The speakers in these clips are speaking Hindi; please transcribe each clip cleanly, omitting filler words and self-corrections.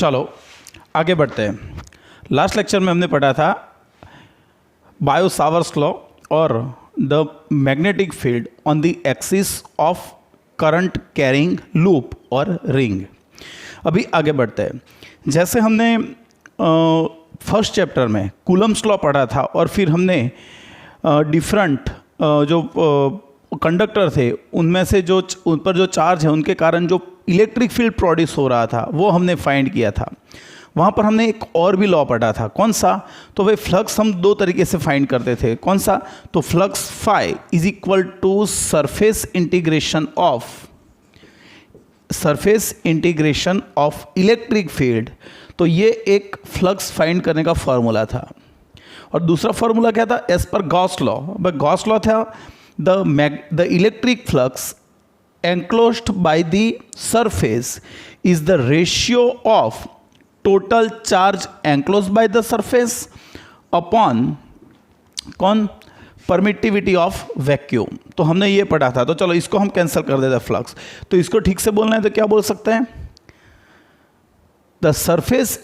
चलो आगे बढ़ते हैं। लास्ट लेक्चर में हमने पढ़ा था बायो-सावर्ट्स लॉ और the magnetic field on the axis of current carrying loop और रिंग। अभी आगे बढ़ते हैं। जैसे हमने फर्स्ट चैप्टर में कूलम्ब्स लॉ पढ़ा था और फिर हमने डिफरेंट जो कंडक्टर थे उनमें से जो उन पर जो चार्ज है उनके कारण जो इलेक्ट्रिक फील्ड प्रोड्यूस हो रहा था वो हमने फाइंड किया था। वहाँ पर हमने एक और भी लॉ पढ़ा था, कौन सा? तो वह फ्लक्स हम दो तरीके से फाइंड करते थे। कौन सा? तो flux phi is equal to surface integration of electric field. तो ये एक फ्लक्स फाइंड करने का फॉर्मूला था। और दूसरा फॉर्मूला क्या था? एज पर गॉस लॉ। गॉस लॉ था the electric flux enclosed by the surface is the ratio of total charge enclosed by the surface upon permittivity of vacuum। तो हमने ये पढ़ा था। तो चलो इसको हम कैंसिल कर देते हैं फ्लक्स। तो इसको ठीक से बोलना है तो क्या बोल सकते हैं? the surface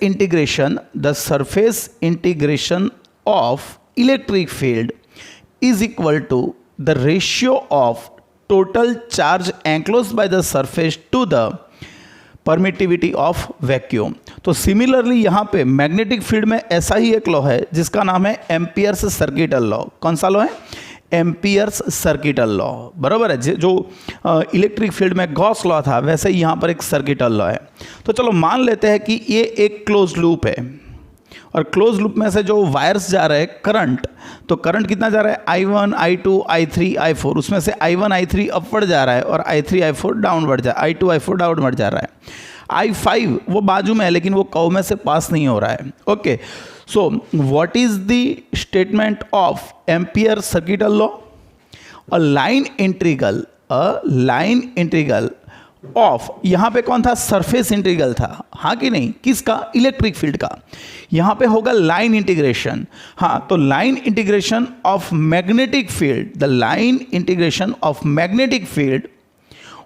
integration of electric field is equal to the ratio of total charge enclosed by the surface to the permittivity of vacuum। तो सिमिलरली यहाँ पे मैग्नेटिक फील्ड में ऐसा ही एक लॉ है जिसका नाम है एम्पियर्स सर्किटल लॉ। कौन सा लॉ है? Amperes circuital law. बराबर है। जो इलेक्ट्रिक फील्ड में गॉस लॉ था वैसे ही यहाँ पर एक सर्किटल लॉ है। तो चलो मान लेते हैं कि ये एक क्लोज लूप है और क्लोज लूप में से जो वायर्स जा रहे हैं करंट, तो करंट कितना जा रहा है? I1, I2, I3, I4। उसमें से I1, I3 अपवर्ड जा रहा है और I3, I4 डाउनवर्ड जा रहा है, I2, I4 डाउनवर्ड जा रहा है। I5 वो बाजू में है लेकिन वो कर्व में से पास नहीं हो रहा है। Okay, so what is the statement of ampere circuital law? A line integral of, यहाँ पे कौन था? सरफेस इंटीग्रल था, हाँ कि नहीं? किसका? इलेक्ट्रिक फील्ड का। यहाँ पे होगा लाइन इंटीग्रेशन। हाँ, तो line integration of magnetic field, the line integration of magnetic field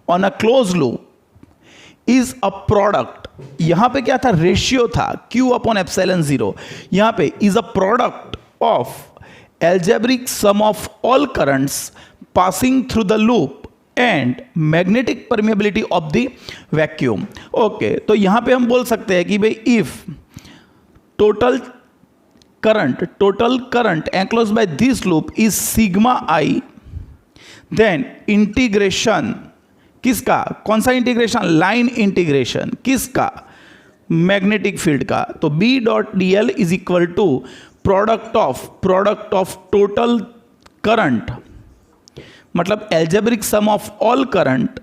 on a close loop is a product. यहाँ पे क्या था? रेशियो था Q अपॉन एप्सिलॉन 0। यहाँ पे is a product of algebraic sum of all currents passing through the loop and magnetic permeability of the vacuum. Okay, तो यहां पे हम बोल सकते हैं कि भाई if total current enclosed by this loop is sigma I, then integration किसका? कौन सा इंटीग्रेशन? लाइन इंटीग्रेशन किसका? मैग्नेटिक फील्ड का। तो B dot D L is equal to product of total current, मतलब algebraic sum of all current,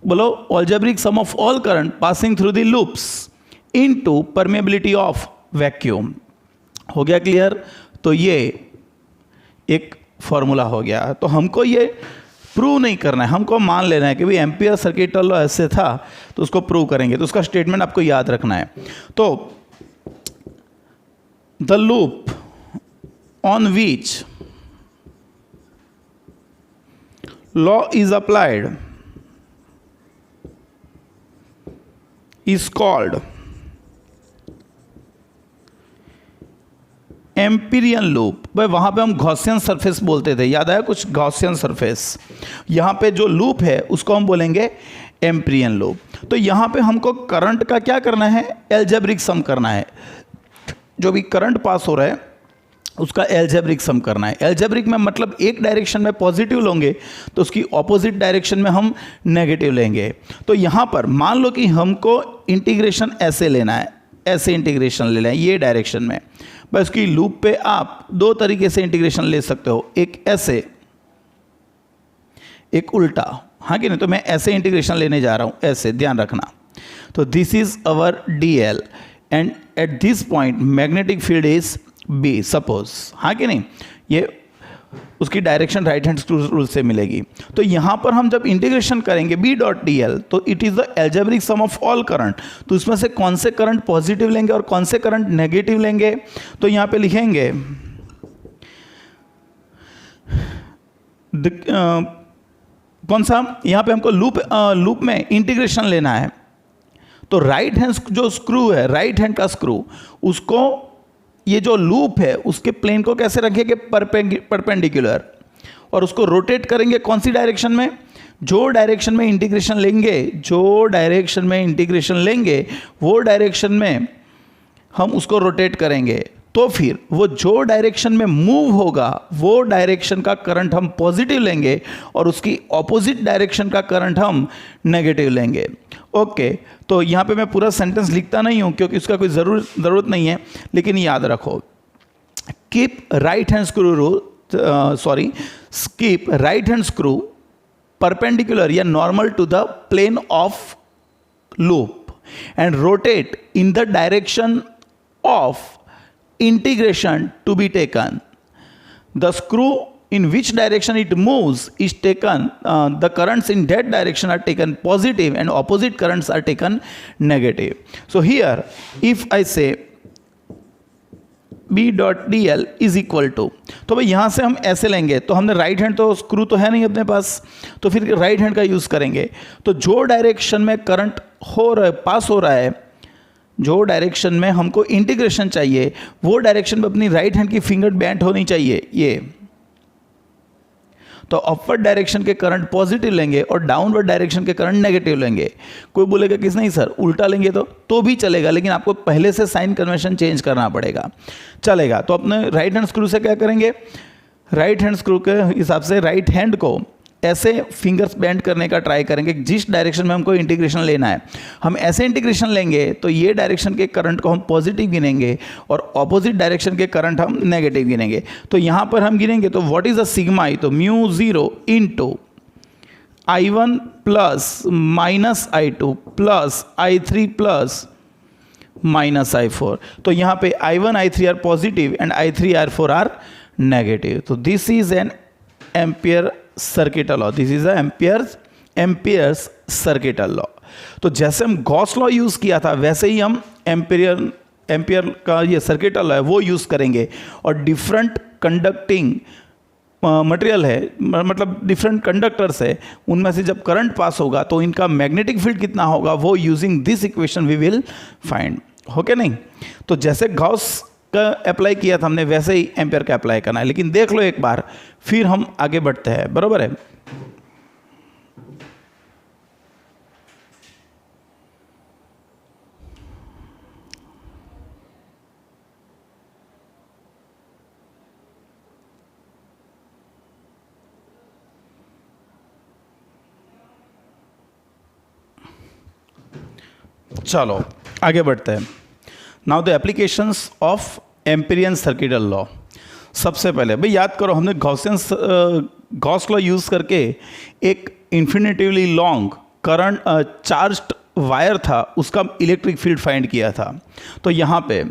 बोलो algebraic sum of all current passing through the loops into permeability of vacuum. हो गया क्लियर? तो ये एक फॉर्मूला हो गया। तो हमको ये प्रूव नहीं करना है, हमको मान लेना है कि भाई एम्पियर सर्किटल लॉ ऐसे था तो उसको प्रूव करेंगे। तो उसका स्टेटमेंट आपको याद रखना है। तो the loop on which law is applied is called Amperian loop. भाई वहां पे हम गॉसियन सरफेस बोलते थे, याद आया कुछ? Gaussian surface. यहां पे जो लूप है उसको हम बोलेंगे एम्पीरियन लूप। तो यहां पे हमको करंट का क्या करना है? एल्जेब्रिक सम करना है। जो भी करंट पास हो रहा है उसका एल्जेब्रिक सम करना है। एल्जेब्रिक में मतलब एक डायरेक्शन में पॉजिटिव लेंगे तो उसकी ऑपोजिट डायरेक्शन में हम नेगेटिव लेंगे। तो यहाँ पर मान लो कि हमको इंटीग्रेशन ऐसे लेना है, ऐसे इंटीग्रेशन ले लें ये डायरेक्शन में। बस उसकी लूप पे आप दो तरीके से इंटीग्रेशन ले सकते हो, एक ऐसे, एक उल्टा, हाँ कि नहीं? तो मैं ऐसे इंटीग्रेशन लेने जा रहा हूँ, ऐसे, ध्यान रखना। तो this is our D L and at this point magnetic field is B, suppose, हाँ कि नहीं? ये उसकी डायरेक्शन राइट हैंड रूल से मिलेगी। तो यहां पर हम जब इंटीग्रेशन करेंगे B डॉट डी एल, तो it is the algebraic sum of all current. तो उसमें से कौन से करंट पॉजिटिव लेंगे और कौन से करंट नेगेटिव लेंगे? तो यहां पे लिखेंगे कौन सा? यहां पे हमको लूप में इंटीग्रेशन लेना है। तो राइट हैंड जो स्क्रू है, राइट हैंड का स्क्रू, उसको ये जो लूप है उसके प्लेन को कैसे रखेंगे, परपेंडिकुलर, और उसको रोटेट करेंगे कौन सी डायरेक्शन में, जो डायरेक्शन में इंटीग्रेशन लेंगे, जो डायरेक्शन में इंटीग्रेशन लेंगे वो डायरेक्शन में हम उसको रोटेट करेंगे। तो फिर वो जो डायरेक्शन में मूव होगा वो डायरेक्शन का करंट हम पॉजिटिव लेंगे और उसकी ऑपोजिट डायरेक्शन का करंट हम नेगेटिव लेंगे। ओके, तो यहाँ पे मैं पूरा सेंटेंस लिखता नहीं हूँ क्योंकि उसका कोई ज़रूरत नहीं है, लेकिन याद रखो, keep right hand screw perpendicular या normal to the plane of loop and rotate in the direction of integration to be taken. The screw in which direction it moves is taken, the currents in that direction are taken positive and opposite currents are taken negative. So here if I say B.dl is equal to, तो भाई यहाँ से हम ऐसे लेंगे, तो हमने राइट हैंड, तो स्क्रू तो है नहीं अपने पास, तो फिर राइट हैंड का यूज़ करेंगे। तो जो डायरेक्शन में करंट हो रहा है, पास हो रहा है, जो डायरेक्शन में हमको इंटीग्रेशन चाहिए वो डायरेक्शन में अपनी राइट हैंड की फिंगर बेंट होनी चाहिए ये। तो अपवर्ड डायरेक्शन के करंट पॉजिटिव लेंगे और डाउनवर्ड डायरेक्शन के करंट नेगेटिव लेंगे। कोई बोलेगा किस नहीं सर उल्टा लेंगे तो भी चलेगा, लेकिन आपको पहले से साइन कन्वेंशन चेंज करना पड़ेगा, चलेगा। तो अपने राइट हैंड स्क्रू से क्या करेंगे, राइट हैंड स्क्रू के हिसाब से राइट हैंड को ऐसे फिंगर्स बेंड करने का ट्राई करेंगे जिस डायरेक्शन में हमको इंटीग्रेशन लेना है। हम ऐसे इंटीग्रेशन लेंगे तो ये डायरेक्शन के करंट को हम पॉजिटिव गिनेंगे और ऑपोजिट डायरेक्शन के करंट हम नेगेटिव गिनेंगे। तो यहाँ पर हम गिनेंगे तो what is the sigma I, तो mu 0 into I1 plus minus I2 plus I3 plus minus I4। तो यहाँ पे I1 I3 are positive and I3 I4 are negative. तो this is an ampere circuital law, this is a ampere's circuital law. तो जैसे हम गॉस लॉ यूज़ किया था वैसे ही हम एम्पियर का ये सर्किटल लॉ है वो यूज़ करेंगे। और डिफरेंट कंडक्टिंग मटेरियल है, मतलब डिफरेंट कंडक्टर्स है, उनमें से जब करंट पास होगा तो इनका मैग्नेटिक फील्ड कितना होगा वो using this equation we will find, हो क्या नहीं। तो जैसे गॉस का अप्लाई किया था हमने वैसे ही एम्पियर का अप्लाई करना है। लेकिन देख लो एक बार फिर हम आगे बढ़ते हैं, बरोबर है। चलो आगे बढ़ते हैं। Now the applications of Amperian circuital law. सबसे पहले भाई याद करो हमने गॉस लॉ यूज़ करके एक इन्फिनिटिवली लॉन्ग करंट चार्ज्ड वायर था उसका इलेक्ट्रिक फील्ड फाइंड किया था। तो यहाँ पे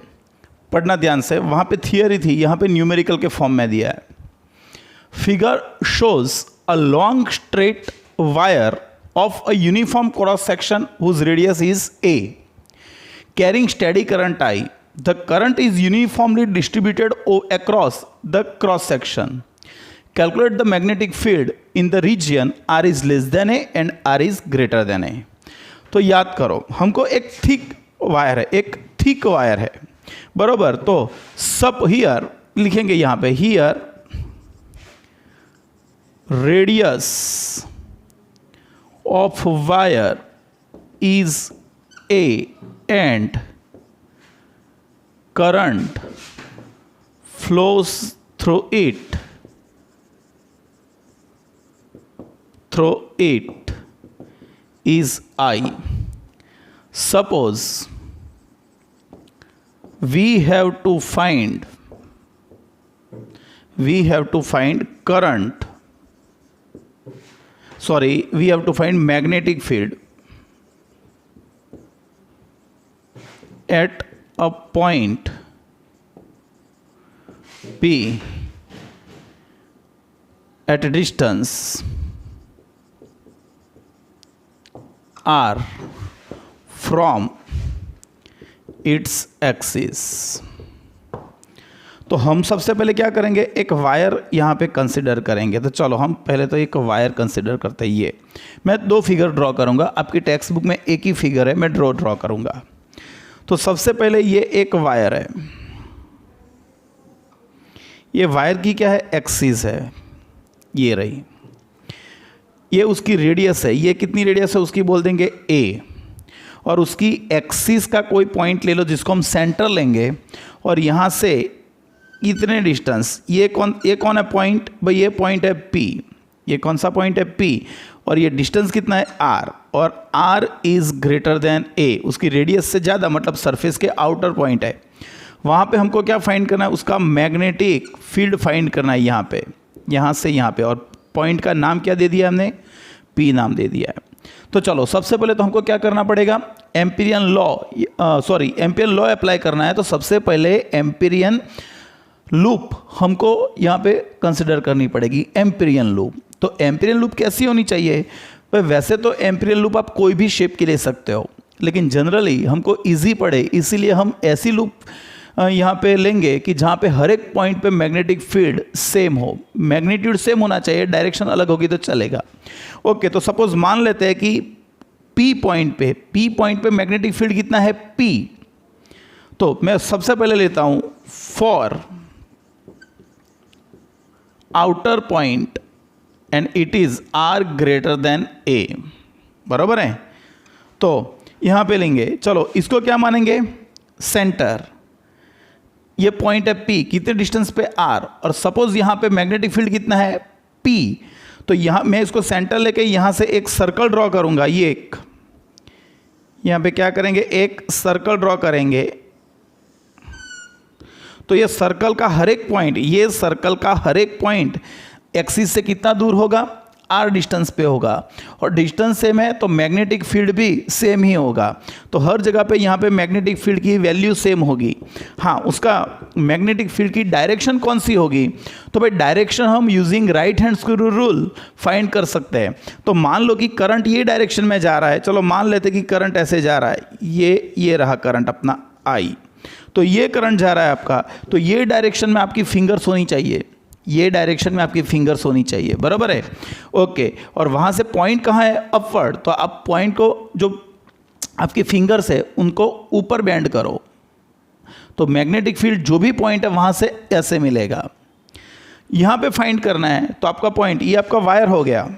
पढ़ना ध्यान से, वहाँ पे थियरी थी, यहाँ पे न्यूमेरिकल के फॉर्म में दिया है। Figure shows a long straight wire of a uniform cross section whose radius is a carrying steady current I. The current is uniformly distributed across the cross section. Calculate the magnetic field in the region R is less than A and R is greater than A. तो याद करो हमको एक थिक वायर है, बरोबर। तो सब हियर लिखेंगे, यहाँ पे here radius of wire is A and current flows through it is I. Suppose we have to find current, we have to find magnetic field at a point P at a distance R from its axis। तो हम सबसे पहले क्या करेंगे, एक वायर यहाँ पे कंसिडर करेंगे। तो चलो हम पहले तो एक वायर कंसिडर करते हैं। ये मैं 2 फिगर ड्रॉ करूँगा, आपकी टेक्स्ट बुक में एक ही फिगर है, मैं ड्रॉ करूँगा। तो सबसे पहले ये एक वायर है, ये वायर की क्या है, एक्सिस है, ये रही, ये उसकी रेडियस है। ये कितनी रेडियस है उसकी, बोल देंगे ए, और उसकी एक्सिस का कोई पॉइंट ले लो जिसको हम सेंटर लेंगे, और यहाँ से इतने डिस्टेंस, ये कौन है पॉइंट, भाई ये पॉइंट है पी, ये कौन सा पॉइंट है पी, और ये डिस्टेंस कितना है आर, और आर इज़ ग्रेटर देन ए, उसकी रेडियस से ज़्यादा, मतलब सरफेस के आउटर पॉइंट है। वहाँ पे हमको क्या फाइंड करना है, उसका मैग्नेटिक फील्ड फाइंड करना है, यहाँ पे, यहाँ से यहाँ पे, और पॉइंट का नाम क्या दे दिया हमने, पी नाम दे दिया है। तो चलो सबसे पहले तो हमको क्या करना पड़ेगा, एम्पिरियन लॉ अप्लाई करना है। तो सबसे पहले एम्पिरियन लूप हमको यहाँ पे कंसिडर करनी पड़ेगी, एम्पिरियन लूप। तो एम्पिरियन लूप कैसी होनी चाहिए, वैसे तो एम्पिरियन लूप आप कोई भी शेप की ले सकते हो, लेकिन जनरली हमको इजी पड़े इसीलिए हम ऐसी लूप यहाँ पे लेंगे कि जहाँ पे हर एक पॉइंट पे मैग्नेटिक फील्ड सेम हो, मैग्नीट्यूड सेम होना चाहिए, डायरेक्शन अलग होगी तो चलेगा। ओके, तो सपोज मान लेते हैं कि पी पॉइंट पे मैग्नेटिक फील्ड कितना है, पी। तो मैं सबसे पहले लेता हूँ for outer point and it is R greater than A, बराबर है। तो यहाँ पे लेंगे, चलो इसको क्या मानेंगे, सेंटर, ये पॉइंट है पी, कितने डिस्टेंस पे आर, और सपोज यहाँ पे मैग्नेटिक फील्ड कितना है पी। तो यहाँ मैं इसको सेंटर लेके यहाँ से एक सर्कल ड्रॉ करूँगा, ये एक यहाँ पे क्या करेंगे, एक सर्कल ड्रॉ करेंगे। तो ये सर्कल का हर एक पॉइंट, ये सर्कल का हर एक पॉइंट एक्सिस से कितना दूर होगा, आर डिस्टेंस पे होगा, और डिस्टेंस सेम है तो मैग्नेटिक फील्ड भी सेम ही होगा। तो हर जगह पे यहाँ पे मैग्नेटिक फील्ड की वैल्यू सेम होगी। हाँ, उसका मैग्नेटिक फील्ड की डायरेक्शन कौन सी होगी, तो भाई डायरेक्शन हम using right hand screw rule find कर सकते हैं। तो मान लो कि करंट ये डायरेक्शन में जा रहा है, चलो मान लेते कि करंट ऐसे जा रहा है, ये रहा करंट अपना आई, तो ये करंट जा रहा है आपका, तो ये डायरेक्शन में आपकी फिंगर्स होनी चाहिए, ये डायरेक्शन में आपकी फिंगर्स होनी चाहिए, बराबर है। ओके, और वहाँ से पॉइंट कहाँ है, अपवर्ड। तो आप पॉइंट को, जो आपकी फिंगर्स है उनको ऊपर बेंड करो, तो मैग्नेटिक फील्ड जो भी पॉइंट है वहाँ से ऐसे मिलेगा। यहाँ पे फाइंड करना है, तो आपका पॉइंट, ये आपका वायर हो गया,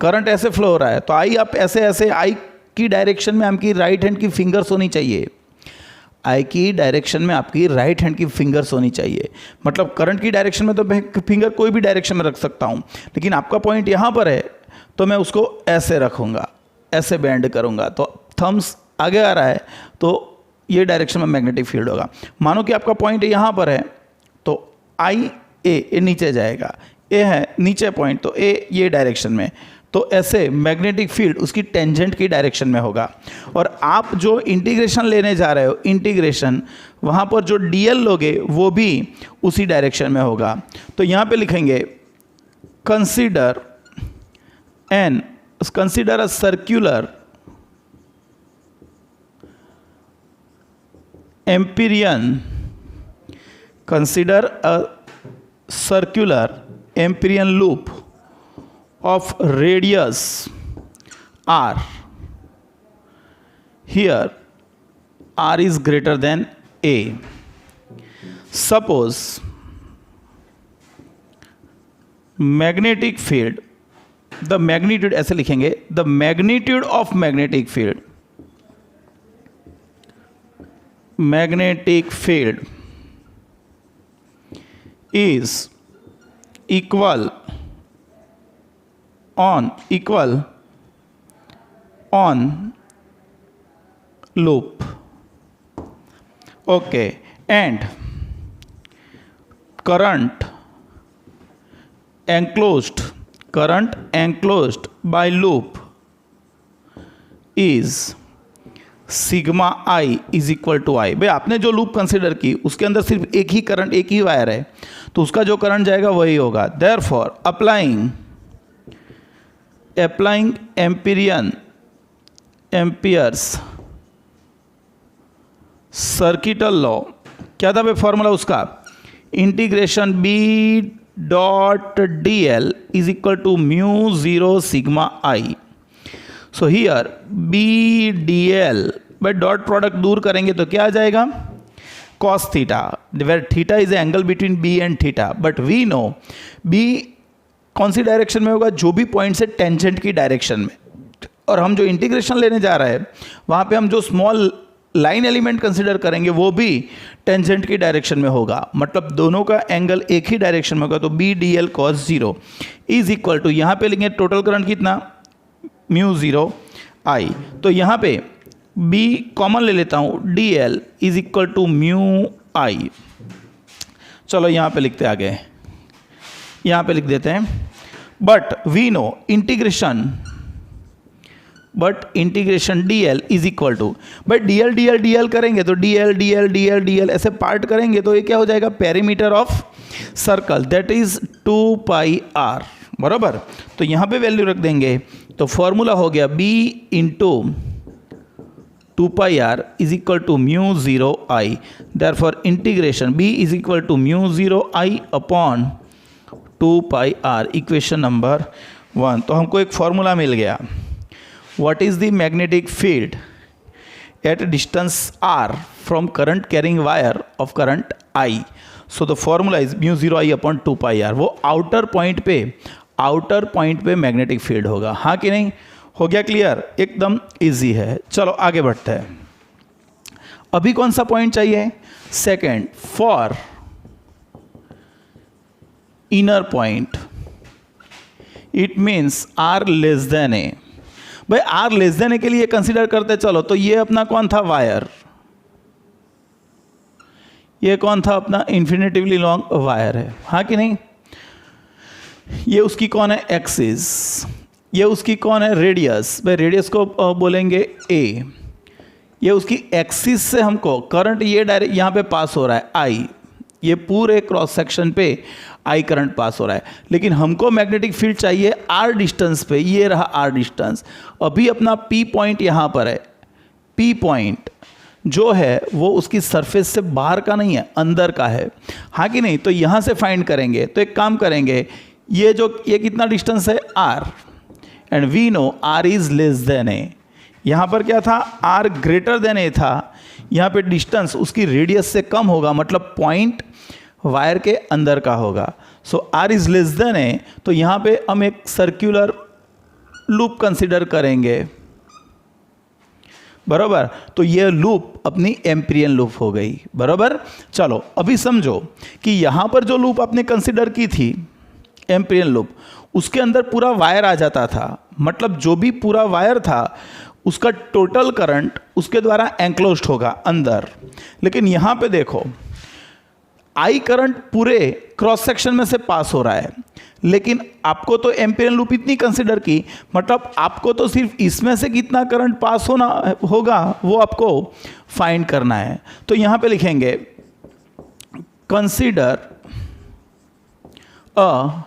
करंट ऐसे फ्लो हो रहा है, तो आई आप ऐसे आई की डायरेक्शन में आपकी राइट हैंड की फिंगर्स होनी चाहिए, आई की डायरेक्शन में आपकी राइट हैंड की फिंगर्स होनी चाहिए। मतलब करंट की डायरेक्शन में तो मैं फिंगर कोई भी डायरेक्शन में रख सकता हूँ, लेकिन आपका पॉइंट यहाँ पर है तो मैं उसको ऐसे रखूँगा, ऐसे बेंड करूँगा, तो थम्स आगे आ रहा है तो ये डायरेक्शन में मैग्नेटिक फील्ड होगा। मानो कि आपका पॉइंट यहाँ पर है तो आई ए नीचे जाएगा, ए है नीचे पॉइंट, तो ए ये डायरेक्शन में, तो ऐसे मैग्नेटिक फील्ड उसकी टेंजेंट की डायरेक्शन में होगा। और आप जो इंटीग्रेशन लेने जा रहे हो, इंटीग्रेशन, वहाँ पर जो डीएल लोगे वो भी उसी डायरेक्शन में होगा। तो यहाँ पे लिखेंगे consider a circular Amperian, consider a circular Amperian loop of radius r, here r is greater than a. Suppose magnetic field, the magnitude ऐसे लिखेंगे, the magnitude of magnetic field is equal on loop. Okay, and current enclosed by loop is sigma I is equal to I. भाई आपने जो लूप कंसिडर की उसके अंदर सिर्फ एक ही करंट, एक ही वायर है, तो उसका जो करंट जाएगा वही होगा। Therefore applying amperes circuital law, क्या था भाई फॉर्मूला उसका, integration B dot D L is equal to mu zero sigma I. So here B D L by dot product दूर करेंगे तो क्या आ जाएगा, cos theta, where theta is angle between B and theta. But we know B कौन सी डायरेक्शन में होगा, जो भी पॉइंट से टेंजेंट की डायरेक्शन में. और हम जो इंटीग्रेशन लेने जा रहे हैं वहाँ पे हम जो स्मॉल लाइन एलिमेंट कंसिडर करेंगे वो भी टेंजेंट की डायरेक्शन में होगा, मतलब दोनों का एंगल एक ही डायरेक्शन में होगा. तो B D L cos zero is equal to, यहाँ पे लिखेंगे टोटल करंट कितना, म्यू जीरो आई. तो यहाँ पे बी कॉमन ले लेता हूँ, D L is equal to mu I. चलो यहाँ पे लिखते आगे, यहाँ पे लिख देते हैं. But we know integration, but integration d L is equal to, but d l d l d l करेंगे तो d l d l d l d l ऐसे पार्ट करेंगे तो ये क्या हो जाएगा, perimeter of circle, that is 2 pi r. बराबर. तो यहाँ पे वैल्यू रख देंगे तो फॉर्मूला हो गया b into 2 pi r is equal to mu zero I. Therefore integration b is equal to mu zero I upon 2 pi r. Equation number 1. तो हमको एक फॉर्मूला मिल गया. What is the magnetic field at distance r from current carrying wire of current I? So the formula is mu 0 I upon 2 pi r. वो आउटर पॉइंट पे मैग्नेटिक फील्ड होगा. हाँ कि नहीं, हो गया क्लियर, एकदम इजी है. चलो आगे बढ़ते हैं. अभी कौन सा पॉइंट चाहिए, second, for inner point it means r less than A. भाई आर लेस देन ए के लिए कंसीडर करते चलो, तो ये अपना कौन था, वायर. ये कौन था, अपना इन्फिनेटिवली लॉन्ग वायर है. हाँ कि नहीं. ये उसकी कौन है, एक्सिस. ये उसकी कौन है, रेडियस. भाई रेडियस को बोलेंगे ए. ये उसकी एक्सिस से हमको करंट ये डायरेक्ट यहाँ पे पास हो रहा है आई. ये पूरे क्रॉस सेक्शन पे आई करंट पास हो रहा है. लेकिन हमको मैग्नेटिक फील्ड चाहिए आर डिस्टेंस पे. ये रहा आर डिस्टेंस. अभी अपना पी पॉइंट यहाँ पर है. पी पॉइंट जो है वो उसकी सरफेस से बाहर का नहीं है, अंदर का है. हाँ कि नहीं. तो यहाँ से फाइंड करेंगे. तो एक काम करेंगे, ये कितना डिस्टेंस है, R. And we know R is less than A. यहाँ पर क्या था, आर ग्रेटर देन ए था. यहाँ पे डिस्टेंस उसकी रेडियस से कम होगा, मतलब पॉइंट वायर के अंदर का होगा. सो आर इज लेस देन ए. तो यहाँ पे हम एक सर्कुलर लूप कंसिडर करेंगे. बराबर. तो ये लूप अपनी एम्पीरियन लूप हो गई. बराबर. चलो अभी समझो कि यहाँ पर जो लूप आपने कंसिडर की थी एम्पीरियन लूप, उसके अंदर पूरा वायर आ जाता था. मतलब जो भी पूरा वायर था उसका टोटल करंट उसके द्वारा एंक्लोज्ड होगा अंदर. लेकिन यहाँ पे देखो, आई करंट पूरे क्रॉस सेक्शन में से पास हो रहा है. लेकिन आपको तो एम्पीरियन लूप इतनी कंसिडर की, मतलब आपको तो सिर्फ इसमें से कितना करंट पास होगा वो आपको फाइंड करना है. तो यहाँ पे लिखेंगे consider a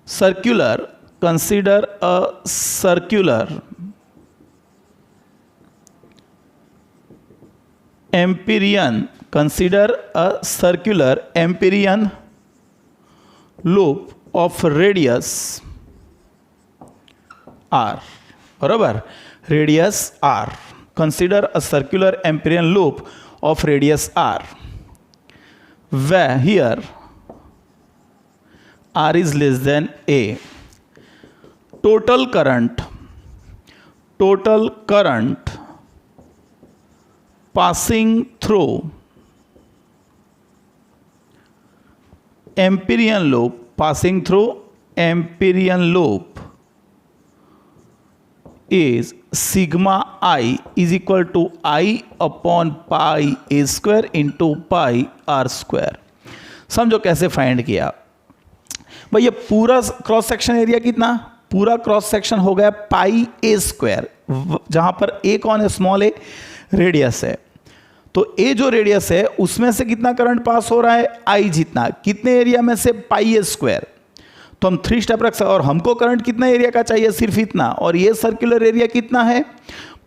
circular, consider a circular empyrean, consider a circular Ampérian loop of radius r. बराबर. Radius r. Consider a circular Ampérian loop of radius r, where here r is less than a. Total current passing through Ampérian loop is sigma I is equal to I upon pi a square into pi r square. समझो कैसे फाइंड किया. भाई ये पूरा क्रॉस सेक्शन एरिया कितना, पूरा क्रॉस सेक्शन हो गया पाई ए स्क्वायर, जहां पर ए कौन है, स्मॉल ए रेडियस है. तो ए जो रेडियस है उसमें से कितना करंट पास हो रहा है, आई जितना. कितने एरिया में से, पाई ए स्क्वायर. तो हम 3 स्टेप रख सकते. और हमको करंट कितना एरिया का चाहिए, सिर्फ इतना. और ये सर्कुलर एरिया कितना है,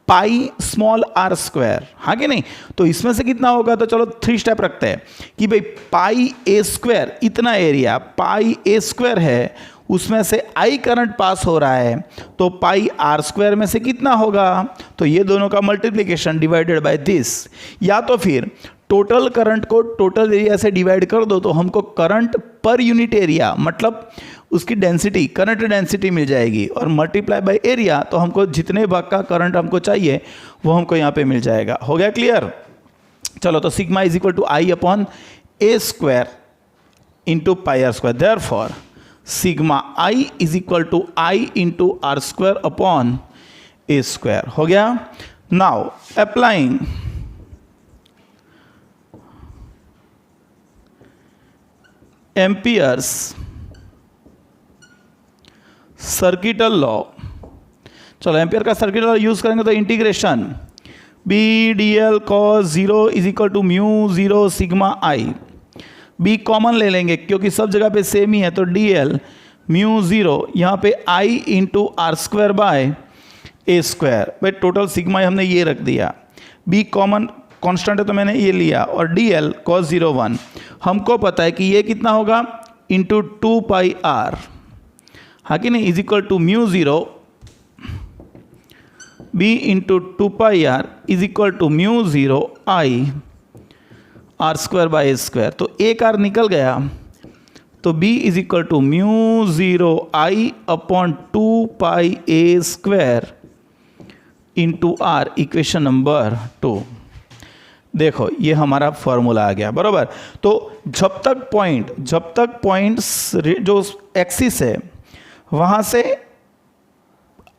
पाई स्मॉल आर स्क्वायर, हाँ कि नहीं? तो इसमें से कितना होगा, तो चलो 3 स्टेप रखते हैं कि भाई पाई ए स्क्वायर, इतना एरिया पाई ए स्क्वायर है, उसमें से आई करंट पास हो रहा है, तो पाई आर स्क्वायर में से कितना होगा, तो ये दोनों का मल्टीप्लिकेशन डिवाइडेड बाय दिस। या तो फिर टोटल करंट को टोटल एरिया से डिवाइड कर दो तो हमको करंट पर यूनिट एरिया मतलब उसकी डेंसिटी, करंट डेंसिटी मिल जाएगी, और मल्टीप्लाई बाय एरिया तो हमको जितने भाग का करंट हमको चाहिए वो हमको यहाँ पे मिल जाएगा। हो गया क्लियर? चलो, तो sigma is equal to I upon a square into pi r square, therefore sigma I is equal to I into are square upon a square. हो गया? Now applying amperes circuital law, चलो एम्पियर का सर्किटल लॉ यूज करेंगे तो integration b D L cos 0 is equal to mu 0 sigma I, b common ले लेंगे क्योंकि सब जगह पे सेम ही है, तो डी एल म्यू 0 यहाँ पे I into are square by A square, भाई टोटल सिग्मा हमने ये रख दिया, बी कॉमन कांस्टेंट है तो मैंने ये लिया, और डी एल कॉस 0 1 हमको पता है कि ये कितना होगा इंटू 2 पाई आर, हाँ कि नहीं, is equal to mu 0 b into 2 pi r is equal to mu 0 I r square by A square. तो एक आर निकल गया, तो b is equal to mu 0 I upon 2 pi a square into r, equation number 2। देखो ये हमारा फॉर्मूला आ गया, बराबर। तो जब तक पॉइंट्स जो एक्सिस है वहाँ से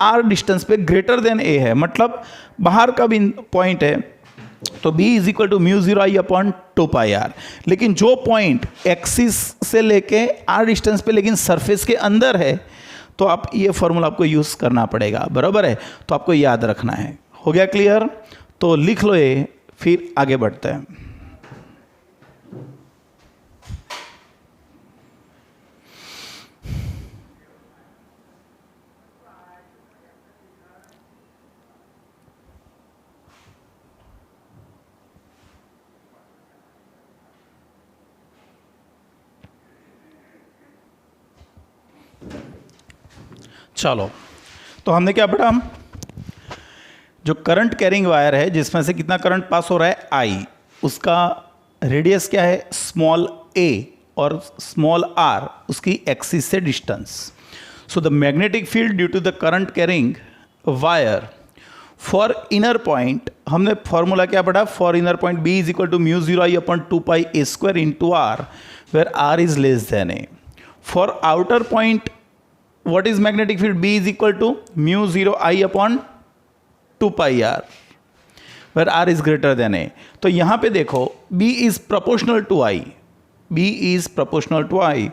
आर डिस्टेंस पे ग्रेटर देन ए है, मतलब बाहर का भी पॉइंट है, तो b is equal to mu 0 I upon 2 pi r. लेकिन जो पॉइंट एक्सिस से लेके आर डिस्टेंस पे लेकिन सरफेस के अंदर है, तो आप ये फॉर्मूला आपको यूज़ करना पड़ेगा, बराबर है, तो आपको याद रखना है। हो गया क्लियर? तो लिख लो ये, फिर आगे बढ़ते हैं। चलो, तो हमने क्या पढ़ा, जो करंट कैरिंग वायर है जिसमें से कितना करंट पास हो रहा है आई, उसका रेडियस क्या है स्मॉल ए, और स्मॉल आर उसकी एक्सिस से distance. So the magnetic field due to the current carrying wire for inner point, हमने फॉर्मूला क्या पढ़ा, for inner point b is equal to mu 0 I upon 2 pi a square into r, where r is less than a. For outer point what is magnetic field, B is equal to mu 0 I upon 2 pi r, where r is greater than a। तो यहाँ पे देखो B is proportional to I, B is proportional to I,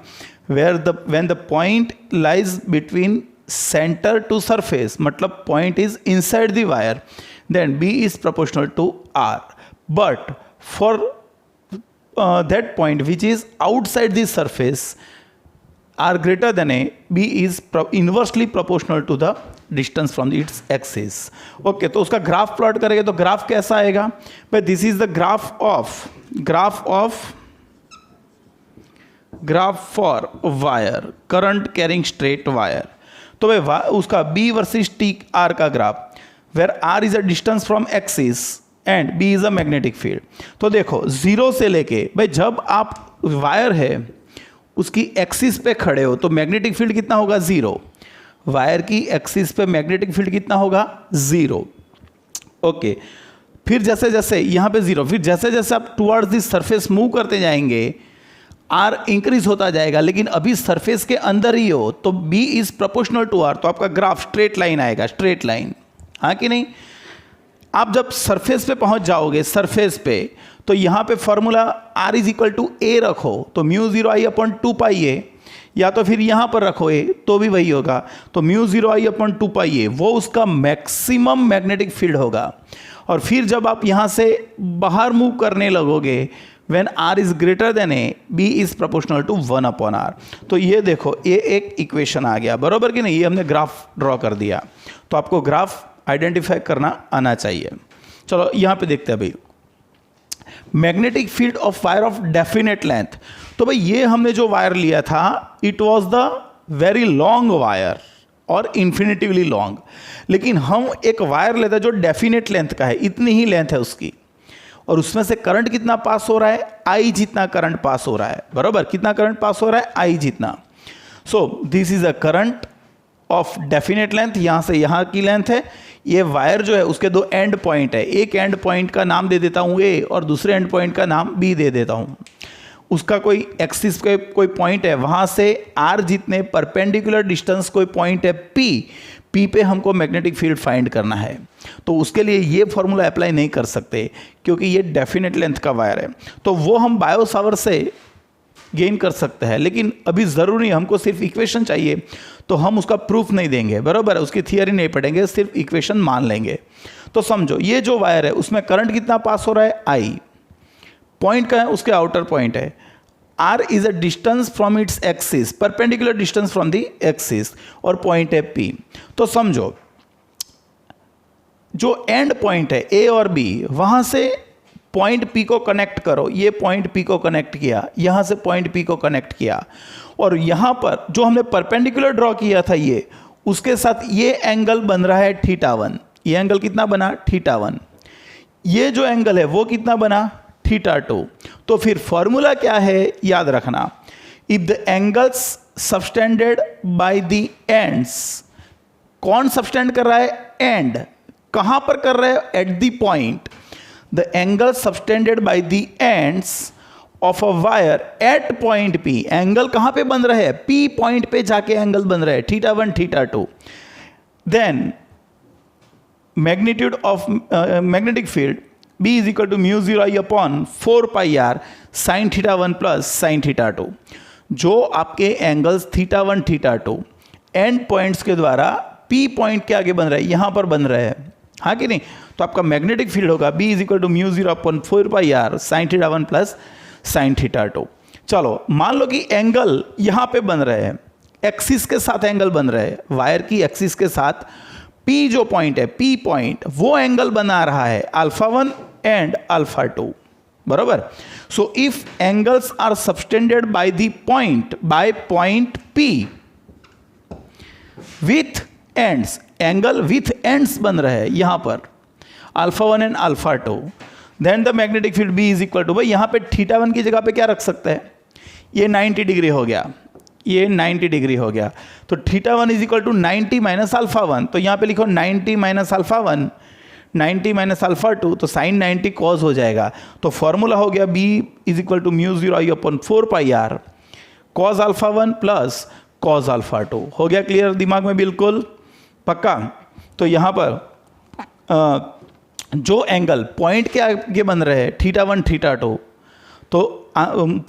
where when the point lies between center to surface, मतलब point is inside the wire, then B is proportional to R। But for that point which is outside the surface, R greater than a, B is inversely proportional to the distance from its axis। Okay, तो उसका ग्राफ प्लॉट करेंगे तो ग्राफ कैसा आएगा भाई, this is the graph for wire, current carrying straight wire. तो भाई उसका B वर्सेस T R का graph, where R is a distance from axis and B is a magnetic field. तो देखो 0 से लेके भाई, जब आप वायर है उसकी एक्सिस पे खड़े हो तो मैग्नेटिक फील्ड कितना होगा 0, वायर की एक्सिस पे मैग्नेटिक फील्ड कितना होगा 0। ओके, फिर जैसे जैसे यहाँ पे 0, फिर जैसे जैसे आप टुवर्ड्स दिस सरफेस मूव करते जाएंगे आर इंक्रीज होता जाएगा, लेकिन अभी सरफेस के अंदर ही हो तो b is proportional to r, तो आपका ग्राफ स्ट्रेट लाइन आएगा, स्ट्रेट लाइन, हाँ कि नहीं। आप जब सरफेस पे पहुंच जाओगे, सरफेस पे, तो यहाँ पे formula R is equal to A रखो तो म्यू 0 आई अपॉन 2 पाई ए, या तो फिर यहाँ पर रखो ए तो भी वही होगा, तो म्यू 0 आई अपॉन 2 पाई ए वो उसका मैक्सिमम मैग्नेटिक फील्ड होगा। और फिर जब आप यहाँ से बाहर मूव करने लगोगे, when R is greater than a, B is proportional to 1 upon R। तो ये देखो, ये एक इक्वेशन आ गया, बराबर कि नहीं, ये हमने ग्राफ ड्रॉ कर दिया। तो आपको ग्राफ आइडेंटिफाई करना आना चाहिए। चलो यहाँ पे देखते हैं भाई, magnetic field of wire of definite length. तो भाई ये हमने जो वायर लिया था, it was the very long wire और इन्फिनिटिवली लॉन्ग, लेकिन हम एक वायर लेते हैं जो डेफिनेट लेंथ का है, इतनी ही लेंथ है उसकी, और उसमें से करंट कितना पास हो रहा है, आई जितना करंट पास हो रहा है, बराबर, कितना करंट पास हो रहा है, आई जितना। So this is a current of definite length, यहां से यहां की लेंथ है। ये वायर जो है उसके दो एंड पॉइंट है, एक एंड पॉइंट का नाम दे देता हूं ए और दूसरे एंड पॉइंट का नाम बी दे देता हूं। उसका कोई एक्सिस पे कोई पॉइंट है, वहां से आर जितने परपेंडिकुलर डिस्टेंस कोई पॉइंट है पी, पी पे हमको मैग्नेटिक फील्ड फाइंड करना है। तो उसके लिए ये फॉर्मूला अप्लाई नहीं कर सकते क्योंकि ये डेफिनेट लेंथ का वायर है। तो वो हम बायो सावर से गेन कर सकते हैं, लेकिन अभी ज़रूरी, हमको सिर्फ इक्वेशन चाहिए, तो हम उसका प्रूफ नहीं देंगे, बराबर है, उसकी थियरी नहीं पढ़ेंगे, सिर्फ इक्वेशन मान लेंगे। तो समझो ये जो वायर है उसमें करंट कितना पास हो रहा है, आई, पॉइंट का है उसके आउटर पॉइंट है, r is a distance from its axis, perpendicular distance from the axis, और पॉइंट है पी। तो समझो जो एंड पॉइंट है ए और बी, वहां से पॉइंट पी को कनेक्ट करो, ये पॉइंट पी को कनेक्ट किया, यहां से पॉइंट पी को कनेक्ट किया, और यहां पर जो हमने परपेंडिकुलर ड्रॉ किया था ये, उसके साथ ये एंगल बन रहा है θ1, ये एंगल कितना बना, θ1, ये जो एंगल है वो कितना बना, θ2। तो फिर फॉर्मूला क्या है याद रखना, if the angles subtended by the ends, कौन सबटेंड कर रहा है, एंड, कहां पर कर रहे हो, at the point, the angle subtended by the ends of a wire at point P, angle कहां पे बन रहा है, P पॉइंट पे जाके एंगल बन रहा है, θ1 θ2, then magnitude of magnetic field B is equal to mu 0 I upon 4 pi r sin θ1 plus sin θ2। जो आपके एंगल्स θ1 θ2 एंड पॉइंट्स के द्वारा P पॉइंट के आगे बन रहा है, यहां पर बन रहा है, हाँ कि नहीं, तो आपका मैग्नेटिक फील्ड होगा B is equal to mu 0 upon 4 pi r sine θ1 plus sine θ2। चलो मान लो कि एंगल यहां पे बन रहे हैं, एक्सिस के साथ एंगल बन रहे हैं, वायर की एक्सिस के साथ P जो पॉइंट है, P पॉइंट, वो एंगल बना रहा है α1 एंड α2, बराबर। So if angles are subtended by the point, by point P with ends, angle with ends बन रहे हैं यहां पर α1 and α2, then the magnetic field B is equal to, भाई यहां पे θ1 की जगह पे क्या रख सकते हैं, ये 90 डिग्री हो गया, ये 90 डिग्री हो गया, तो θ1 इज इक्वल टू 90 माइनस α1, तो यहां पे लिखो 90 माइनस α1, 90 माइनस α2, तो साइन 90 कॉस हो जाएगा। तो फॉर्मूला हो गया B is equal to mu 0 I upon 4 pi r cos α1 plus cos α2। हो गया क्लियर दिमाग में, बिल्कुल पक्का। तो यहाँ पर जो एंगल पॉइंट के आगे बन रहे हैं θ1 θ2, तो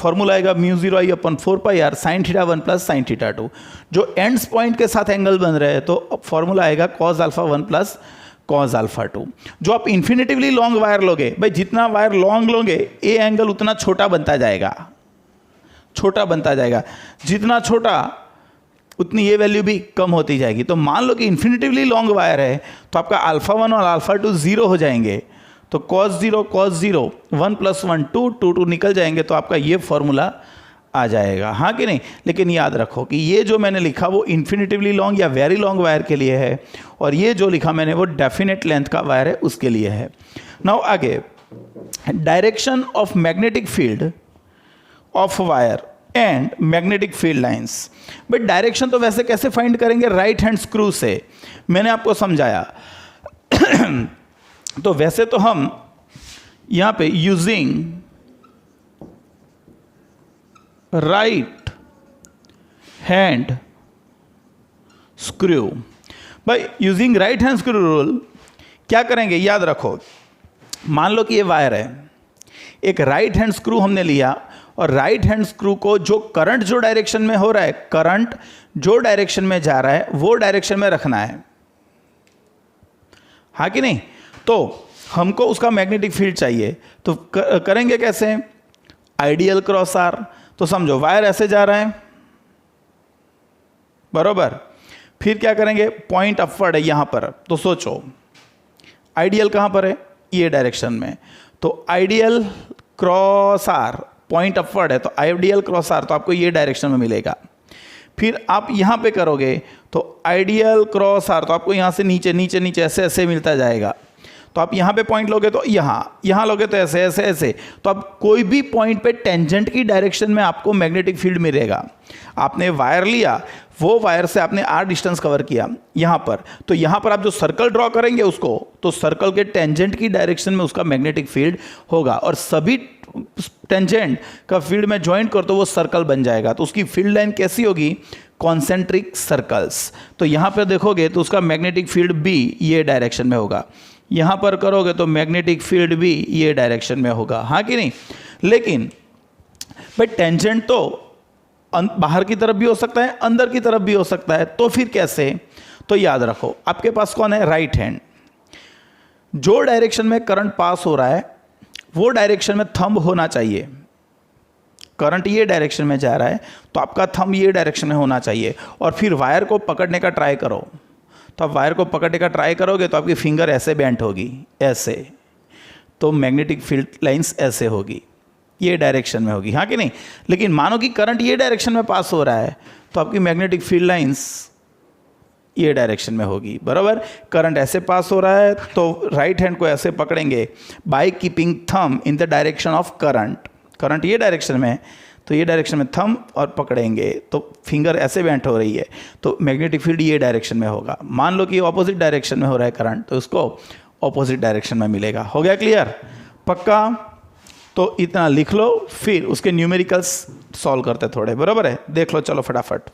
फॉर्मूला आएगा mu 0 I upon 4 pi r sine θ1 plus sine θ2। जो एंड्स पॉइंट के साथ एंगल बन रहे हैं तो फॉर्मूला आएगा कॉस α1 प्लस कॉस α2। जो आप इन्फिनिटिवली लॉन्ग वायर लोगे, भाई जितना वायर लॉन्ग लोगे ए एंगल उतना छोटा बनता जाएगा, छोटा बनता जाएगा, जितना छोटा उतनी ये वैल्यू भी कम होती जाएगी। तो मान लो कि इन्फिनिटिवली लॉन्ग वायर है तो आपका α1 और α2 0 हो जाएंगे, तो cos 0 1 प्लस 1 2 2 2 निकल जाएंगे, तो आपका ये फॉर्मूला आ जाएगा, हाँ कि नहीं। लेकिन याद रखो कि ये जो मैंने लिखा वो इन्फिनिटिवली लॉन्ग या वेरी लॉन्ग वायर के लिए है, और ये जो लिखा मैंने वो डेफिनेट लेंथ का वायर है उसके लिए है। नाउ आगे, direction of magnetic field of wire and magnetic field lines. But direction तो वैसे कैसे फाइंड करेंगे, राइट हैंड स्क्रू से, मैंने आपको समझाया। तो वैसे तो हम यहां पे यूजिंग राइट हैंड स्क्रू, भाई using right hand screw rule क्या करेंगे, याद रखो, मान लो कि ये वायर है, एक राइट हैंड स्क्रू हमने लिया, और राइट हैंड स्क्रू को जो करंट जो डायरेक्शन में हो रहा है, करंट जो डायरेक्शन में जा रहा है वो डायरेक्शन में रखना है, हाँ कि नहीं। तो हमको उसका मैग्नेटिक फील्ड चाहिए, तो करेंगे कैसे, आइडियल क्रॉस आर। तो समझो वायर ऐसे जा रहा है, बरोबर, फिर क्या करेंगे, पॉइंट अपवर्ड है यहां पर, तो सोचो आइडियल कहाँ पर है? ये डायरेक्शन में। तो I d l cross r point upward है, तो आइडियल क्रॉस आर तो आपको ये डायरेक्शन में मिलेगा। फिर आप यहाँ पे करोगे तो आइडियल क्रॉस आर तो आपको यहाँ से नीचे नीचे नीचे ऐसे ऐसे मिलता जाएगा। तो आप यहाँ पे पॉइंट लोगे तो यहाँ लोगे तो ऐसे ऐसे ऐसे। तो आप कोई भी पॉइंट पे टेंजेंट की डायरेक्शन में आपको मैग्नेटिक फील्ड मिलेगा। आपने वायर लिया, वो वायर से आपने आर डिस्टेंस कवर किया यहाँ पर, तो यहाँ पर आप जो सर्कल ड्रॉ करेंगे उसको, तो सर्कल के टेंजेंट की डायरेक्शन में उसका मैग्नेटिक फील्ड होगा, और सभी टेंजेंट का फील्ड में ज्वाइंट कर तो वो सर्कल बन जाएगा। तो उसकी फील्ड लाइन कैसी होगी? Concentric circles. तो यहाँ पर देखोगे तो उसका मैग्नेटिक फील्ड भी ये डायरेक्शन में होगा। यहाँ पर करोगे तो मैग्नेटिक फील्ड भी ये डायरेक्शन में होगा, हाँ कि नहीं? लेकिन भाई टेंजेंट तो बाहर की तरफ भी हो सकता है, अंदर की तरफ भी हो सकता है, तो फिर कैसे? तो याद रखो, आपके पास कौन है? Right hand. जो डायरेक्शन में करंट पास हो रहा है वो डायरेक्शन में थंब होना चाहिए। करंट ये डायरेक्शन में जा रहा है तो आपका थंब ये डायरेक्शन में होना चाहिए, और फिर वायर को पकड़ने का ट्राई करो। तो आप वायर को पकड़ने का ट्राई करोगे तो आपकी फिंगर ऐसे बेंट होगी, ऐसे, तो मैग्नेटिक फील्ड लाइंस ऐसे होगी, ये डायरेक्शन में होगी, हाँ कि नहीं? लेकिन मानो कि करंट ये डायरेक्शन में पास हो रहा है तो आपकी मैग्नेटिक फील्ड लाइंस ये डायरेक्शन में होगी, बराबर। करंट ऐसे पास हो रहा है तो राइट हैंड को ऐसे पकड़ेंगे by keeping thumb in the direction of current. Current ये डायरेक्शन में है तो ये डायरेक्शन में थंब और पकड़ेंगे, तो फिंगर ऐसे बेंट हो रही है, तो मैग्नेटिक फील्ड ये डायरेक्शन में होगा। मान लो कि ऑपोजिट डायरेक्शन में हो रहा है करंट, तो उसको ऑपोजिट डायरेक्शन में मिलेगा। हो गया क्लियर? पक्का? तो इतना लिख लो, फिर उसके न्यूमेरिकल्स सॉल्व करते थोड़े, बराबर है? देख लो, चलो फटाफट।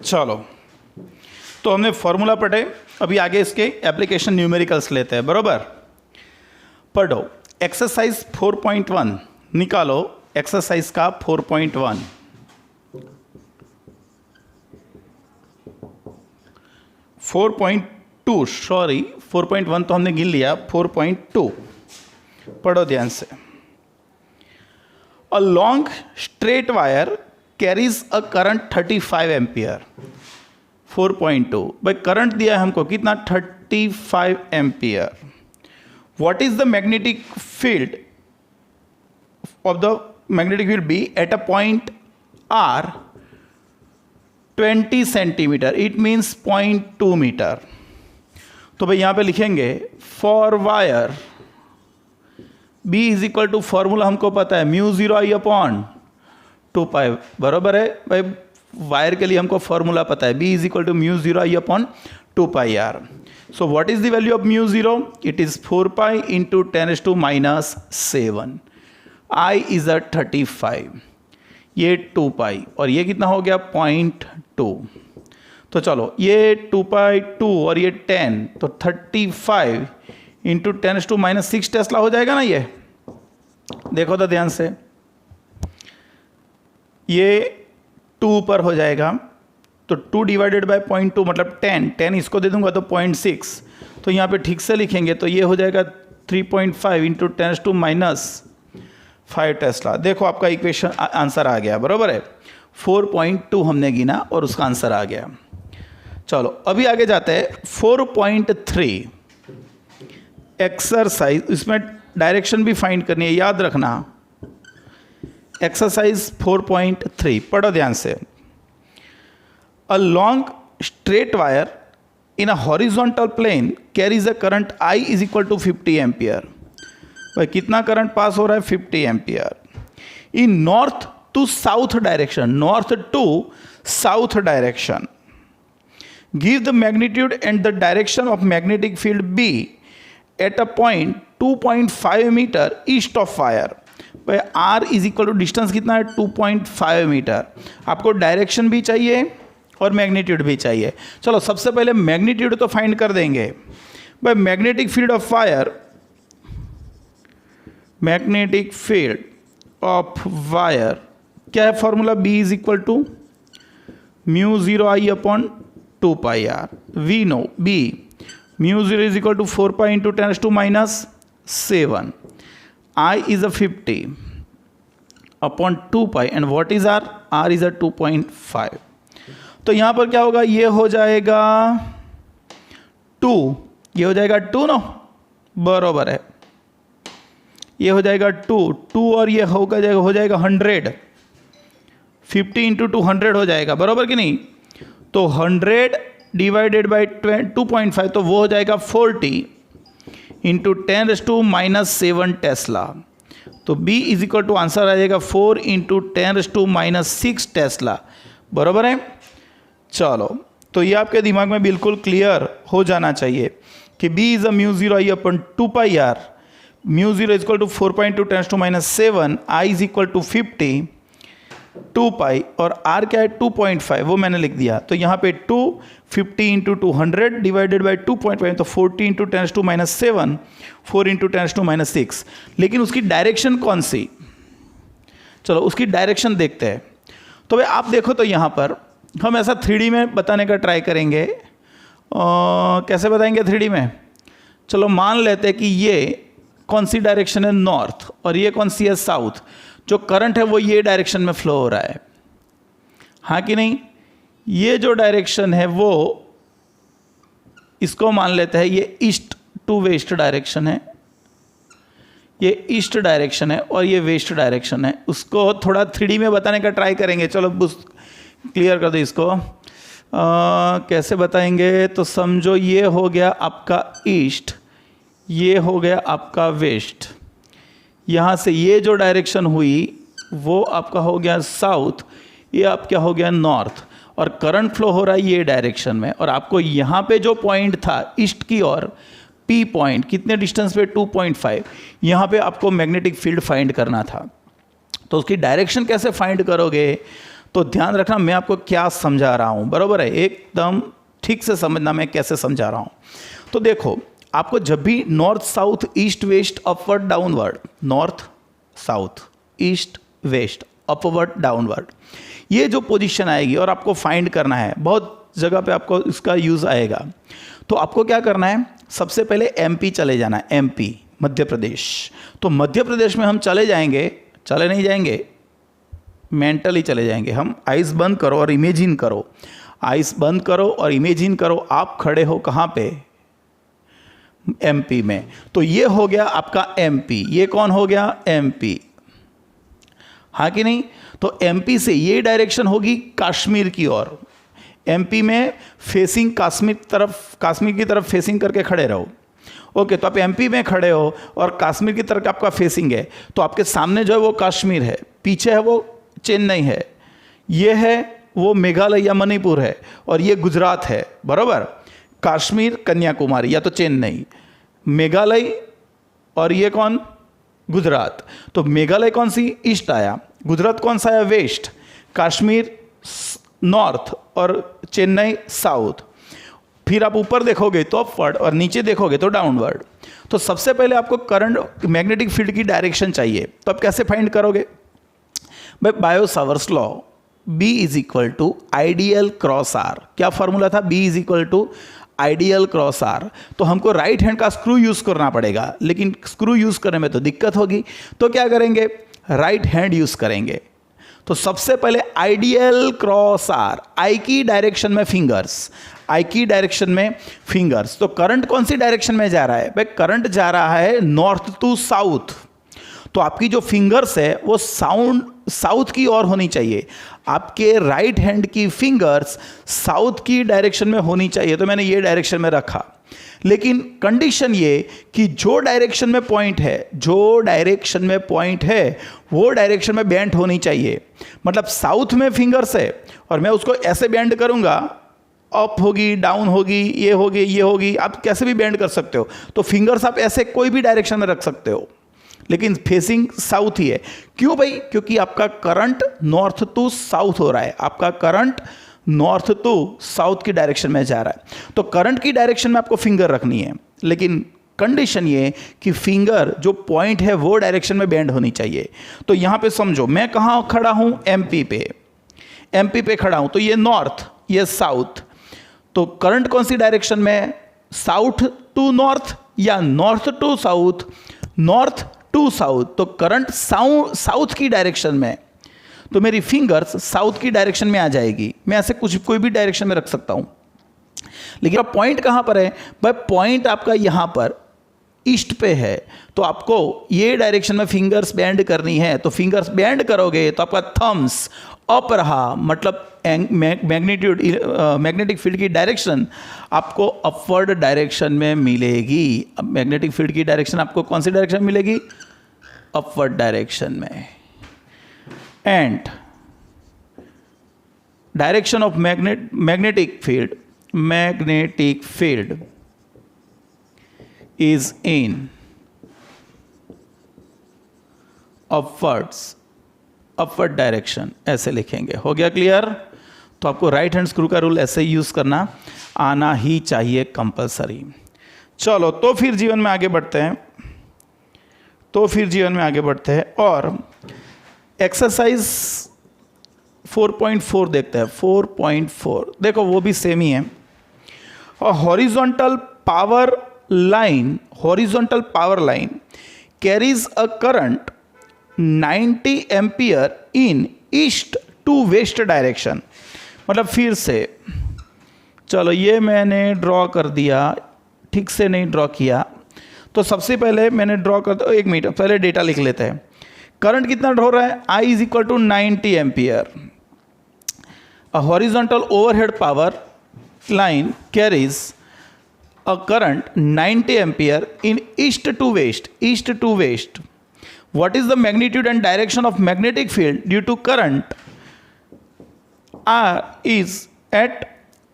चलो, तो हमने फॉर्मूला पढ़े, अभी आगे इसके एप्लीकेशन न्यूमेरिकल्स लेते हैं, बराबर? पढ़ो, एक्सरसाइज 4.1 निकालो, एक्सरसाइज का 4.1। 4.2 सॉरी 4.1 तो हमने गिन लिया, 4.2 पढ़ो ध्यान से। A long straight wire carries a current 35 ampere. 4.2 भाई करंट दिया है हमको कितना? 35 ampere. What is the magnetic field of the magnetic field b at a point r 20 centimetre, it means 0.2 metre. तो भाई यहां पे लिखेंगे for wire B is equal to, formula हमको पता है, म्यू 0I/2π, बराबर है भाई? वायर के लिए हमको फॉर्मूला पता है, B is equal to mu 0I/2πr। So what is the value of mu 0? It is 4π into 10⁻⁷। I is a 35, ये 2π, और ये कितना हो गया? 0.2। तो चलो, ये 2π 2 और ये 10, तो 35 इंटू 10⁻⁶ टेस्ला हो जाएगा ना। ये देखो तो ध्यान से, ये 2 पर हो जाएगा, तो 2 डिवाइडेड बाय 0.2 मतलब 10 इसको दे दूंगा तो 0.6, तो यहाँ पे ठीक से लिखेंगे तो ये हो जाएगा 3.5 इंटू 10⁻⁵ टेस्ला। देखो आपका इक्वेशन आंसर आ गया, बराबर है? 4.2 हमने गिना और उसका आंसर आ गया। चलो अभी आगे जाते हैं 4.3 एक्सरसाइज। इसमें डायरेक्शन भी फाइंड करनी है, याद रखना। एक्सरसाइज 4.3 पढ़ो ध्यान से। A long straight wire in a horizontal plane carries a current I is equal to 50 ampere. भाई कितना करंट पास हो रहा है? 50 ampere. In north to south direction, north to south direction, give the magnitude and the direction of magnetic field B at a point 2.5 metre east of wire. भाई R is equal to distance कितना है? 2.5 मीटर। आपको डायरेक्शन भी चाहिए और मैग्नीट्यूड भी चाहिए। चलो सबसे पहले मैग्नीट्यूड तो फाइंड कर देंगे भाई। Magnetic field of wire, magnetic field of wire क्या है formula? B is equal to mu 0 I upon 2 pi r. We know B mu 0 is equal to 4 pi into 10⁻⁷ I is a 50 upon 2 pi and what is R? R is a 2.5। तो यहां पर क्या होगा? ये हो जाएगा 2, ये हो जाएगा 2 ना, बरोबर है। ये हो जाएगा 2 और ये हो जाएगा 100। 50 इंटू 200 हो जाएगा, बरोबर कि नहीं? तो 100 डिवाइडेड बाई 2.5 तो वो हो जाएगा 40 इंटू 10⁻⁷ टेस्ला। तो B is equal to answer आ जाएगा 4 इंटू 10⁻⁶ टेस्ला, बरोबर है। चलो तो ये आपके दिमाग में बिल्कुल क्लियर हो जाना चाहिए कि B is a mu 0 I upon 2 pi r. Mu 0 is equal to 4 pi into 10⁻⁷, I is equal to 50 2 pi और R क्या है? 2.5, वो मैंने लिख दिया। तो यहाँ पे 250 इंटू 200 डिवाइडेड बाई 2.5 तो 40 इंटू 10⁻⁷, 4 इंटू 10⁻⁶। लेकिन उसकी डायरेक्शन कौन सी? चलो उसकी डायरेक्शन देखते हैं। तो भाई आप देखो तो यहाँ पर हम ऐसा 3D में बताने का ट्राई करेंगे। कैसे बताएंगे 3D में? चलो मान लेते हैं कि ये कौन सी डायरेक्शन है? नॉर्थ, और ये कौन सी है? साउथ। जो करंट है वो ये डायरेक्शन में फ्लो हो रहा है, हाँ कि नहीं? ये जो डायरेक्शन है वो, इसको मान लेते हैं ये ईस्ट टू वेस्ट डायरेक्शन है। ये ईस्ट डायरेक्शन है और ये वेस्ट डायरेक्शन है। उसको थोड़ा 3D में बताने का ट्राई करेंगे। चलो क्लियर कर दो इसको। कैसे बताएंगे? तो समझो ये हो गया आपका ईस्ट, ये हो गया आपका वेस्ट। यहाँ से ये जो डायरेक्शन हुई वो आपका हो गया साउथ, ये आपका हो गया नॉर्थ, और करंट फ्लो हो रहा है ये डायरेक्शन में। और आपको यहाँ पे जो पॉइंट था ईस्ट की ओर, P पॉइंट, कितने डिस्टेंस पे? 2.5। यहाँ पे आपको मैग्नेटिक फील्ड फाइंड करना था। तो उसकी डायरेक्शन कैसे फाइंड करोगे? तो ध्यान रखना मैं आपको क्या समझा रहा हूँ, बराबर है? एकदम ठीक से समझना मैं कैसे समझा रहा हूँ। तो देखो, आपको जब भी north south east west upward downward, north south east west upward downward, ये जो पोजीशन आएगी और आपको फाइंड करना है, बहुत जगह पे आपको इसका यूज़ आएगा। तो आपको क्या करना है? सबसे पहले MP चले जाना है। MP मध्य प्रदेश। तो मध्य प्रदेश में हम चले जाएंगे, चले नहीं जाएंगे, मेंटली चले जाएंगे हम। आइज़ बंद करो और इमेजिन करो, आइज़ बंद करो और इमेजिन करो आप खड़े हो कहाँ पे? MP में। तो ये हो गया आपका MP। ये कौन हो गया? MP, हाँ कि नहीं? तो MP से ये डायरेक्शन होगी कश्मीर की ओर। MP में फेसिंग कश्मीर की तरफ फेसिंग करके खड़े रहो। ओके, तो आप MP में खड़े हो और कश्मीर की तरफ आपका फेसिंग है। तो आपके सामने जो है वो कश्मीर है, पीछे है वो चेन्नई है, ये है वो मेघालय या मणिपुर है, और ये गुजरात है, बराबर? कश्मीर कन्याकुमारी या तो चेन्नई, मेघालय, और ये कौन? गुजरात। तो मेघालय कौन सी? ईस्ट आया, गुजरात कौन सा आया? वेस्ट, कश्मीर नॉर्थ और चेन्नई साउथ। फिर आप ऊपर देखोगे तो अपवर्ड और नीचे देखोगे तो डाउनवर्ड। तो सबसे पहले आपको करंट मैग्नेटिक फील्ड की डायरेक्शन चाहिए। तो आप कैसे फाइंड करोगे? भाई Biot Savart's law, B is equal to I d l cross R। क्या फॉर्मूला था? B is equal to I d l cross R। तो हमको राइट हैंड का स्क्रू यूज करना पड़ेगा, लेकिन स्क्रू यूज करने में तो दिक्कत होगी। तो क्या करेंगे? राइट हैंड यूज करेंगे। तो सबसे पहले आइडियल क्रॉस R, I की डायरेक्शन में फिंगर्स, I की डायरेक्शन में फिंगर्स। तो करंट कौन सी डायरेक्शन में जा रहा है? भाई करंट जा रहा है नॉर्थ टू साउथ। तो आपकी जो फिंगर्स है वो साउथ की ओर होनी चाहिए। आपके राइट हैंड की फिंगर्स साउथ की डायरेक्शन में होनी चाहिए। तो मैंने ये डायरेक्शन में रखा, लेकिन कंडीशन ये कि जो डायरेक्शन में पॉइंट है वो डायरेक्शन में बेंट होनी चाहिए। मतलब साउथ में फिंगर्स है और मैं उसको ऐसे बेंड करूंगा, अप होगी, डाउन होगी, ये होगी, आप कैसे भी बेंड कर सकते हो। तो फिंगर्स आप ऐसे कोई भी डायरेक्शन में रख सकते हो, लेकिन फेसिंग साउथ ही है। क्यों भाई? क्योंकि आपका करंट नॉर्थ टू साउथ हो रहा है। आपका करंट नॉर्थ टू साउथ की डायरेक्शन में जा रहा है। तो करंट की डायरेक्शन में आपको फिंगर रखनी है, लेकिन कंडीशन ये कि फिंगर जो पॉइंट है वो डायरेक्शन में बेंड होनी चाहिए। तो यहां पे समझो मैं कहां खड़ा हूं, एमपी पे खड़ा हूं, तो ये नॉर्थ ये साउथ। तो करंट कौन सी डायरेक्शन में, साउथ टू नॉर्थ या north to south, north to south. तो करंट साउथ की डायरेक्शन में, तो मेरी फिंगर्स साउथ की डायरेक्शन में आ जाएगी। मैं ऐसे कोई भी डायरेक्शन में रख सकता हूं, लेकिन अब पॉइंट कहां पर है भाई, पॉइंट आपका यहां पर ईस्ट पे है। तो आपको ये डायरेक्शन में फिंगर्स बैंड करनी है, तो फिंगर्स बैंड करोगे तो आपका थम्स अप रहा, मतलब मैग्नेटिक फील्ड की डायरेक्शन आपको अपवर्ड डायरेक्शन में मिलेगी। अब मैग्नेटिक फील्ड की डायरेक्शन आपको कौन सी डायरेक्शन मिलेगी, अपवर्ड डायरेक्शन में। And direction of magnetic field is in upward direction, ऐसे लिखेंगे। हो गया क्लियर? तो आपको राइट हैंड स्क्रू का रूल ऐसे यूज करना आना ही चाहिए कंपलसरी। चलो तो फिर जीवन में आगे बढ़ते हैं, और एक्सरसाइज 4.4 देखते हैं। 4.4 देखो वो भी सेम ही है। और horizontal power line carries a current 90 ampere in east to west direction. मतलब फिर से चलो ये मैंने ड्रॉ कर दिया, ठीक से नहीं ड्रॉ किया, तो सबसे पहले मैंने ड्रॉ कर दो। 1 मिनट पहले डेटा लिख लेते हैं। करंट कितना ड्रॉ रहा है, I is equal to 90 ampere. A horizontal overhead power line carries a current 90 ampere in east to west. What is the magnitude and direction of magnetic field due to current is at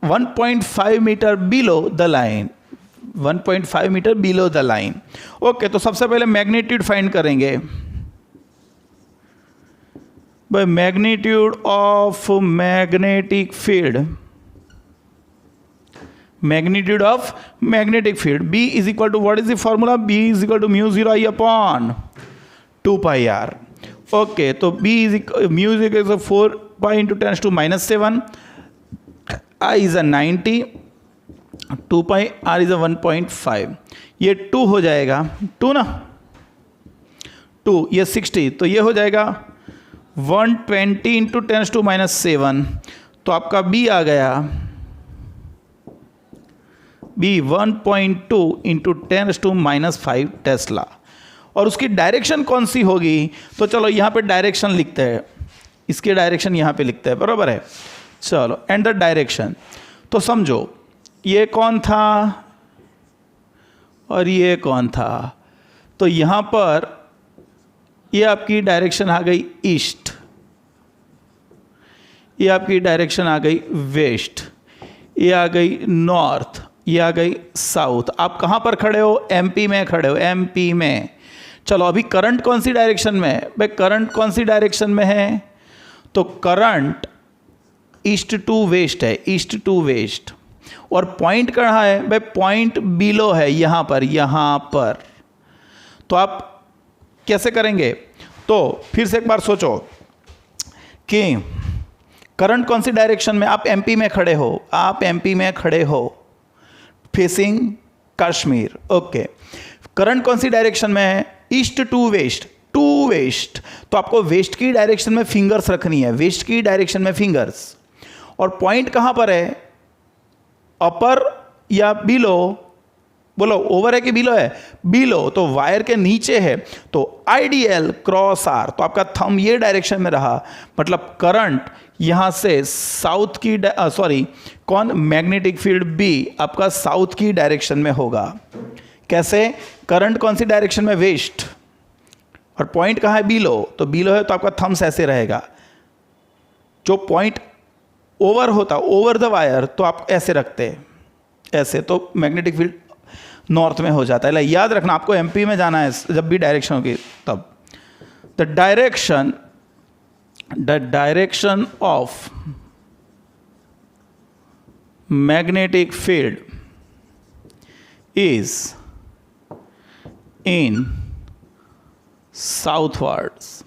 1.5 meter below the line. 1.5 meter below the line. Okay, तो सबसे पहले मैग्नीट्यूड फाइंड करेंगे। by magnitude of magnetic field, magnitude of magnetic field, B is equal to, what is the formula, B is equal to mu 0 I upon 2 pi r. Okay, तो B is equal, mu is equal to 4 pi into 10 to minus 7, I is a 90, 2 pi r is a 1.5, ये 2 हो जाएगा, 2 ना, 2 ये 60, तो ये हो जाएगा 120 इंटू 10 टू माइनस 7, तो आपका B आ गया, B 1.2 into 10 to minus 5 tesla. और उसकी डायरेक्शन कौन सी होगी, तो चलो यहाँ पे डायरेक्शन लिखते हैं, इसकी डायरेक्शन यहाँ पे लिखते हैं, बराबर है। चलो एंड द डायरेक्शन, तो समझो ये कौन था और ये कौन था, तो यहाँ पर ये आपकी डायरेक्शन आ गई ईस्ट, ये आपकी डायरेक्शन आ गई वेस्ट, ये आ गई नॉर्थ, ये आ गई साउथ। आप कहाँ पर खड़े हो, एमपी में खड़े हो, एमपी में। चलो अभी करंट कौन सी डायरेक्शन में है, भाई करंट कौन सी डायरेक्शन में है, तो करंट ईस्ट टू वेस्ट है, ईस्ट टू वेस्ट। और पॉइंट कहाँ है, भाई पॉइंट बिलो है, यहाँ पर, यहाँ पर। तो आप कैसे करेंगे, तो फिर से एक बार सोचो कि करंट कौन सी डायरेक्शन में, आप एमपी में खड़े हो, आप एमपी में खड़े हो फेसिंग कश्मीर, ओके। करंट कौन सी डायरेक्शन में है, east to west, to west. तो आपको वेस्ट की डायरेक्शन में फिंगर्स रखनी है, वेस्ट की डायरेक्शन में फिंगर्स। और पॉइंट कहां पर है, अपर या बिलो, बोलो ओवर है कि बिलो है, बिलो, तो वायर के नीचे है, तो आइडियल क्रॉस आर, तो आपका थंब ये डायरेक्शन में रहा, मतलब करंट यहां से साउथ की, सॉरी कौन, मैग्नेटिक फील्ड बी आपका साउथ की डायरेक्शन में होगा। कैसे, करंट कौन सी डायरेक्शन में, वेस्ट, और पॉइंट कहाँ है, बिलो, तो बिलो है तो आपका थंब्स ऐसे रहेगा। जो पॉइंट ओवर होता, ओवर द वायर, तो आप ऐसे रखते ऐसे, तो मैग्नेटिक फील्ड नॉर्थ में हो जाता है। याद रखना आपको एमपी में जाना है जब भी डायरेक्शन होगी तब। The direction of magnetic field is in southwards,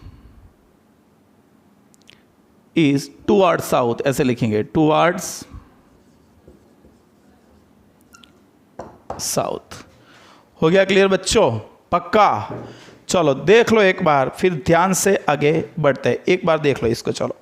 is towards south, ऐसे लिखेंगे towards साउथ। हो गया क्लियर बच्चों? पक्का? चलो देख लो एक बार, फिर ध्यान से आगे बढ़ते हैं। एक बार देख लो इसको, चलो।